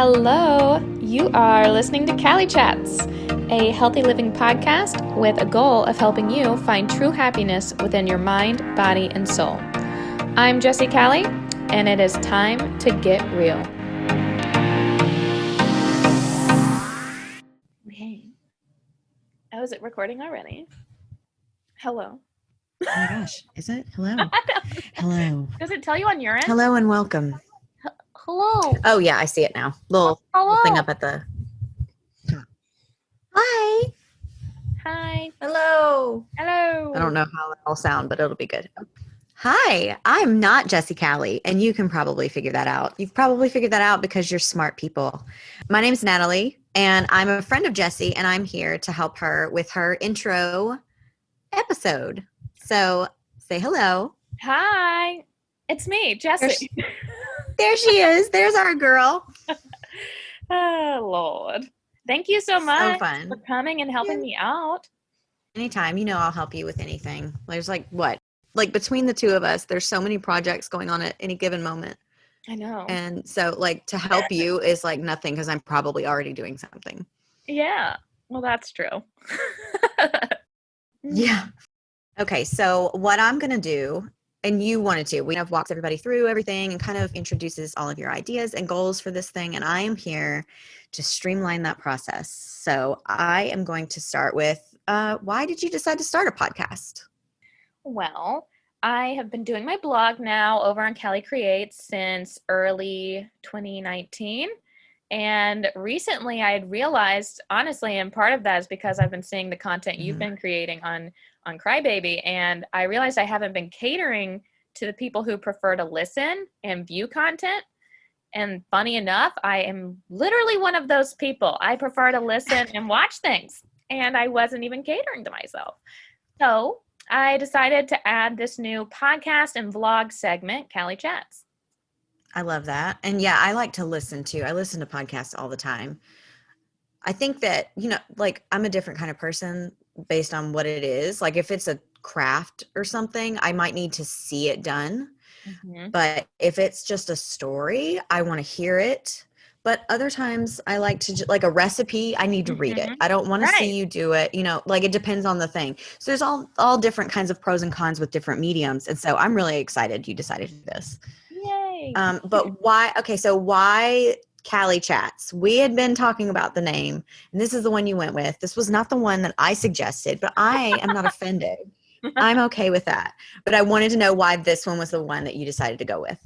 Hello, you are listening to Cali Chats, a healthy living podcast with a goal of helping you find true happiness within your mind, body, and soul. I'm Jessie Cali, and it is time to get real. Hey. Oh, is it recording already? Hello. Oh my gosh, is it? Hello. Hello. Does it tell you on your end? Hello and welcome. Hello. Oh yeah, I see it now. Little thing up at the top. Hi. Hi. Hello. Hello. I don't know how that'll sound, but it'll be good. Hi, I'm not Jessie Cali, and you can probably figure that out. You've probably figured that out because you're smart people. My name's Natalie, and I'm a friend of Jessie, and I'm here to help her with her intro episode. So say hello. Hi. It's me, Jessie. There she is. There's our girl. Oh, Lord. Thank you so much for coming and helping me out. Anytime. You know I'll help you with anything. There's between the two of us, there's so many projects going on at any given moment. I know. And so to help you is like nothing because I'm probably already doing something. Yeah. Well, that's true. Yeah. Okay. So what I'm going to do, and you wanted to, we have walks everybody through everything and kind of introduces all of your ideas and goals for this thing. And I am here to streamline that process. So I am going to start with, why did you decide to start a podcast? Well, I have been doing my blog now over on Cali Creates since early 2019. And recently I had realized, honestly, and part of that is because I've been seeing the content you've been creating on Crybaby, and I realized I haven't been catering to the people who prefer to listen and view content. And funny enough, I am literally one of those people. I prefer to listen and watch things, and I wasn't even catering to myself. So I decided to add this new podcast and vlog segment, Cali Chats. I love that. And yeah, I like to listen too. I listen to podcasts all the time. I think that, I'm a different kind of person based on what it is. Like if it's a craft or something, I might need to see it done. Mm-hmm. But if it's just a story, I want to hear it. But other times I like to, like a recipe, I need to read it. I don't want to see you do it. It depends on the thing. So there's all different kinds of pros and cons with different mediums. And so I'm really excited you decided to do this. Yay. But why? Okay. So why Cali Chats? We had been talking about the name, and this is the one you went with. This was not the one that I suggested, but I am not offended. I'm okay with that. But I wanted to know why this one was the one that you decided to go with.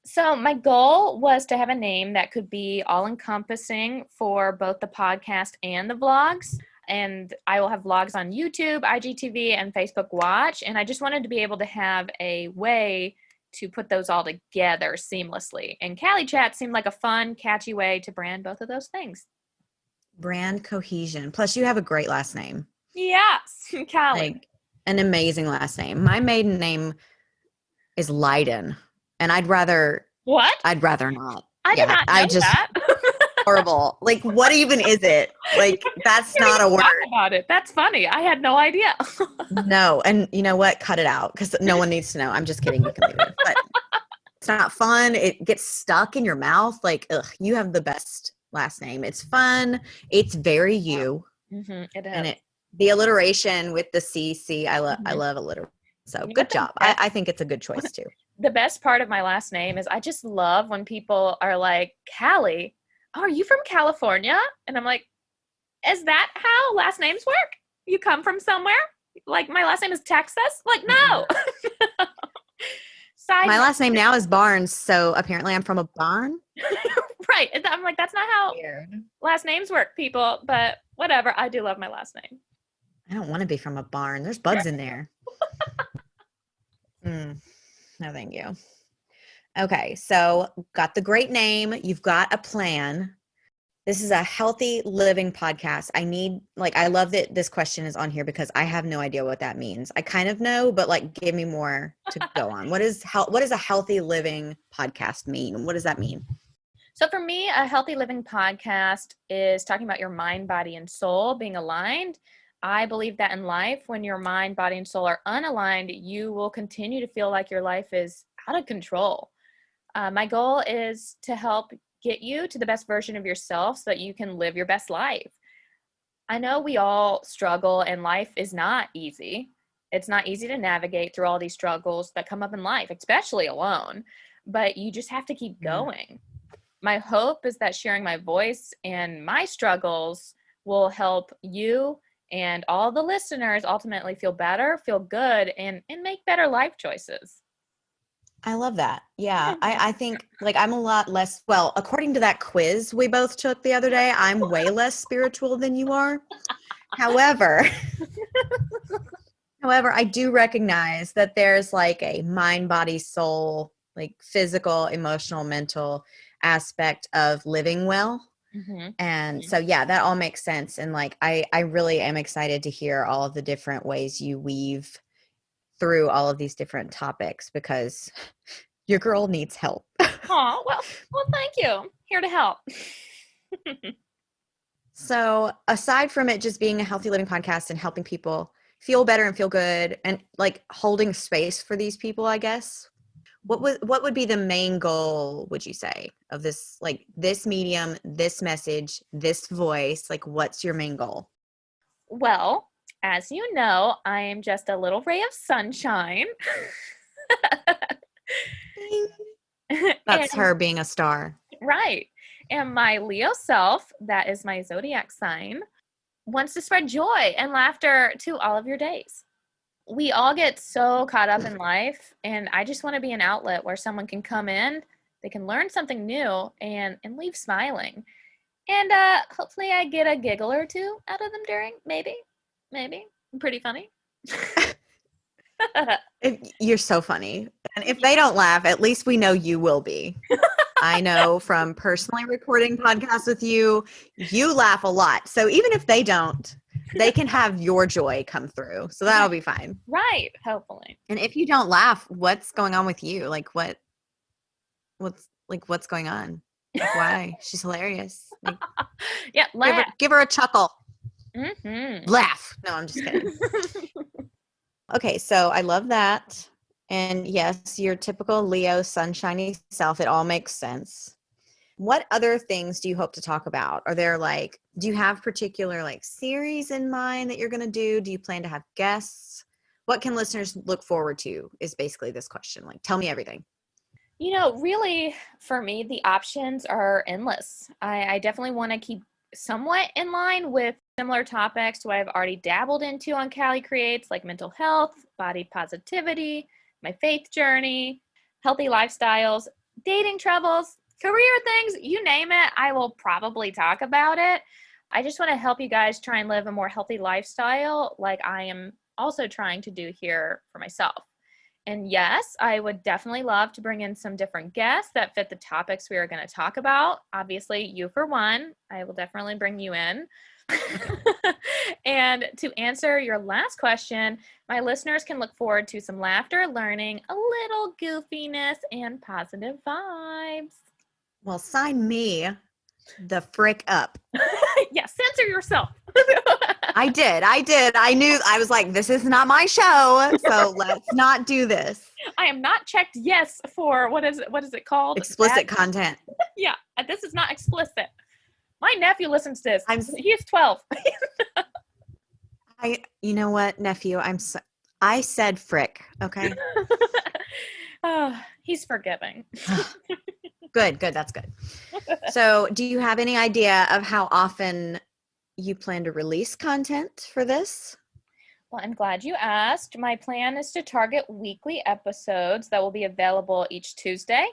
So my goal was to have a name that could be all-encompassing for both the podcast and the vlogs. And I will have vlogs on YouTube, IGTV, and Facebook Watch. And I just wanted to be able to have a way to put those all together seamlessly. And Cali Chat seemed like a fun, catchy way to brand both of those things. Brand cohesion. Plus, you have a great last name. Yes, Cali. An amazing last name. My maiden name is Leiden, and I'd rather... What? I'd rather not. I did not know that. Horrible. What even is it? That's not a word. Talk about it. That's funny. I had no idea. No, and you know what? Cut it out because no one needs to know. I'm just kidding. You can leave it. But it's not fun. It gets stuck in your mouth. You have the best last name. It's fun. It's very you. Mm-hmm, it is. And the alliteration with the CC. I love alliteration. So good job. I think it's a good choice too. The best part of my last name is I just love when people are like, Cali, oh, are you from California? And I'm like, is that how last names work? You come from somewhere? Like my last name is Texas? Like, no. My last name now is Barnes, so apparently I'm from a barn. Right. I'm like, that's not how last names work, people. But whatever. I do love my last name. I don't want to be from a barn. There's bugs in there. No, thank you. Okay, so got the great name. You've got a plan. This is a healthy living podcast. I love that this question is on here because I have no idea what that means. I kind of know, but give me more to go on. What does a healthy living podcast mean? What does that mean? So for me, a healthy living podcast is talking about your mind, body, and soul being aligned. I believe that in life, when your mind, body, and soul are unaligned, you will continue to feel like your life is out of control. My goal is to help get you to the best version of yourself so that you can live your best life. I know we all struggle and life is not easy. It's not easy to navigate through all these struggles that come up in life, especially alone, but you just have to keep going. My hope is that sharing my voice and my struggles will help you and all the listeners ultimately feel better, feel good, and make better life choices. I love that. Yeah. I think like I'm a lot less, well, according to that quiz we both took the other day, I'm way less spiritual than you are. However, I do recognize that there's like a mind, body, soul, like physical, emotional, mental aspect of living well. Mm-hmm. And so, yeah, that all makes sense. And like, I really am excited to hear all of the different ways you weave through all of these different topics because your girl needs help. Oh, well, thank you. Here to help. So, aside from it just being a healthy living podcast and helping people feel better and feel good and like holding space for these people, I guess, what would be the main goal, would you say, of this, like this medium, this message, this voice? Like, what's your main goal? Well, as you know, I am just a little ray of sunshine. That's And her being a star. right. And my Leo self, that is my zodiac sign, wants to spread joy and laughter to all of your days. We all get so caught up in life, and I just want to be an outlet where someone can come in, they can learn something new and leave smiling. And hopefully I get a giggle or two out of them during, maybe. Pretty funny. You're so funny. And if they don't laugh, at least we know you will be. I know from personally recording podcasts with you, you laugh a lot. So even if they don't, they can have your joy come through. So that'll be fine. Right, hopefully. And if you don't laugh, what's going on with you? Like what's going on? Like why? She's hilarious. Like Yeah, laugh. give her a chuckle. Mm-hmm. Laugh. No, I'm just kidding. Okay, so I love that. And yes, your typical Leo sunshiny self, it all makes sense. What other things do you hope to talk about? Are there like, do you have particular like series in mind that you're going to do? Do you plan to have guests? What can listeners look forward to is basically this question. Like, tell me everything. You know, really, for me, the options are endless. I definitely want to keep somewhat in line with similar topics to what I've already dabbled into on Cali Creates, like mental health, body positivity, my faith journey, healthy lifestyles, dating troubles, career things, you name it, I will probably talk about it. I just want to help you guys try and live a more healthy lifestyle like I am also trying to do here for myself. And yes, I would definitely love to bring in some different guests that fit the topics we are going to talk about. Obviously, you for one, I will definitely bring you in. And to answer your last question, my listeners can look forward to some laughter, learning, a little goofiness, and positive vibes. Well, sign me the frick up. Yeah, censor yourself. I did. I knew, I was like, this is not my show. So let's not do this. I am not checked yes for what is it called? Explicit content. Yeah, this is not explicit. My nephew listens to this. He is 12. You know what, nephew? I said frick. Okay. Oh, he's forgiving. Good. That's good. So, do you have any idea of how often you plan to release content for this? Well, I'm glad you asked. My plan is to target weekly episodes that will be available each Tuesday.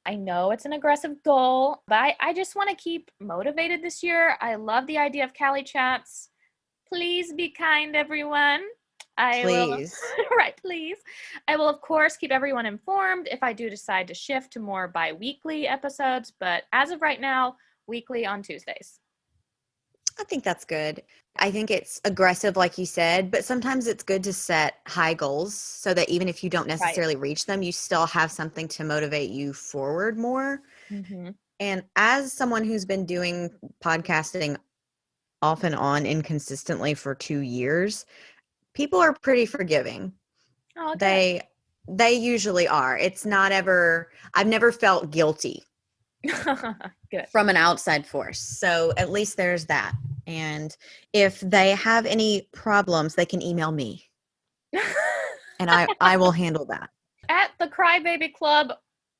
I know it's an aggressive goal, but I just want to keep motivated this year. I love the idea of Cali Chats. Please be kind, everyone. Please. Right, please. I will, of course, keep everyone informed if I do decide to shift to more bi-weekly episodes, but as of right now, weekly on Tuesdays. I think that's good. I think it's aggressive, like you said, but sometimes it's good to set high goals so that even if you don't necessarily reach them, you still have something to motivate you forward more. Mm-hmm. And as someone who's been doing podcasting off and on inconsistently for 2 years, people are pretty forgiving. Oh, good. They usually are. It's not ever, I've never felt guilty Good. from an outside force. So at least there's that. And if they have any problems, they can email me and I will handle that. At the Crybaby Club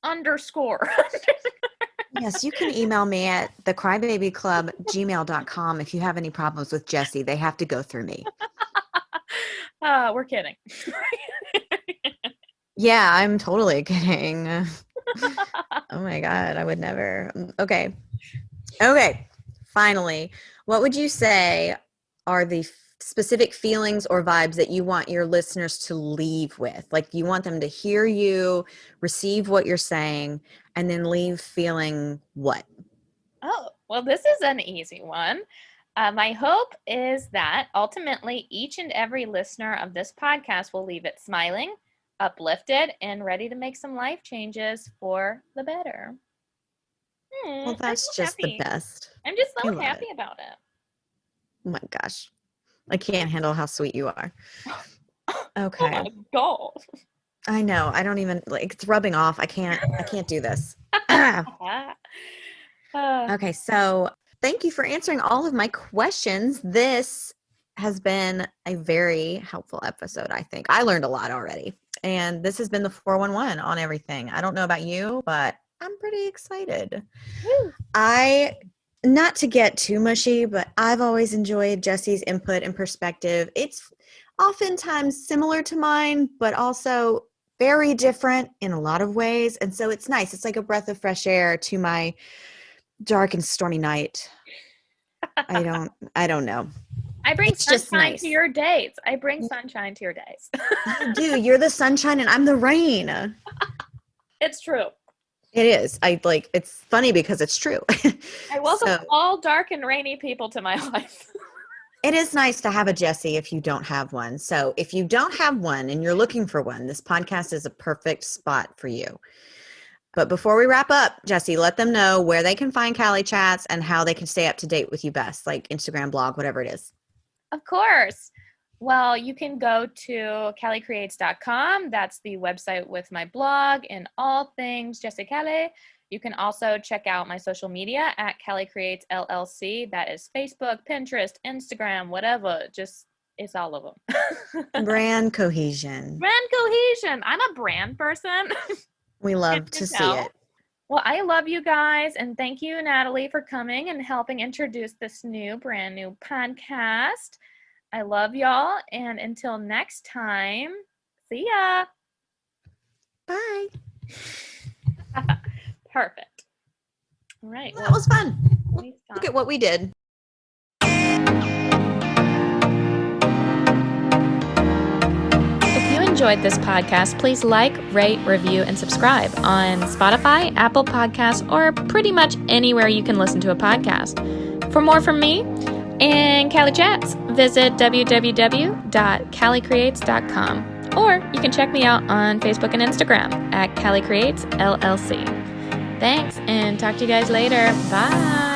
_. Yes, you can email me at thecrybabyclub@gmail.com if you have any problems with Jessie. They have to go through me. We're kidding. Yeah, I'm totally kidding. Oh my God, I would never. Okay. Okay. Finally, what would you say are the specific feelings or vibes that you want your listeners to leave with? Like you want them to hear you, receive what you're saying, and then leave feeling what? Oh, well, this is an easy one. My hope is that ultimately each and every listener of this podcast will leave it smiling, uplifted, and ready to make some life changes for the better. Well, I'm that's so just the happy. best. I'm just I so love happy it. about it. Oh my gosh. I can't handle how sweet you are. Oh Okay. my God. I know. I don't even like it's rubbing off. I can't do this. Okay, so thank you for answering all of my questions. This has been a very helpful episode, I think. I learned a lot already. And this has been the 411 on everything. I don't know about you, but I'm pretty excited. Woo. Not to get too mushy, but I've always enjoyed Jessie's input and perspective. It's oftentimes similar to mine, but also very different in a lot of ways. And so it's nice. It's like a breath of fresh air to my dark and stormy night. I don't know. I bring It's just sunshine to nice. your days. I bring sunshine to your days. You do. You're the sunshine and I'm the rain. It's true. It is. It's funny because it's true. I welcome So all dark and rainy people to my life. it is nice to have a Jessie if you don't have one. So if you don't have one and you're looking for one, this podcast is a perfect spot for you. But before we wrap up, Jessie, let them know where they can find Cali Chats and how they can stay up to date with you best, like Instagram, blog, whatever it is. Of course. Well, you can go to calicreates.com. That's the website with my blog and all things Jessie Cali. You can also check out my social media at Cali Creates LLC. That is Facebook, Pinterest, Instagram, whatever. Just, it's all of them. Brand cohesion. Brand cohesion. I'm a brand person. We love to see it. Well, I love you guys. And thank you, Natalie, for coming and helping introduce this brand new podcast. I love y'all. And until next time, see ya. Bye. Perfect. All right. Well, that was fun. Look at what we did. If you enjoyed this podcast, please like, rate, review, and subscribe on Spotify, Apple Podcasts, or pretty much anywhere you can listen to a podcast. For more from me and Cali Chats, visit www.calicreates.com. Or you can check me out on Facebook and Instagram at Cali Creates LLC. Thanks, and talk to you guys later. Bye.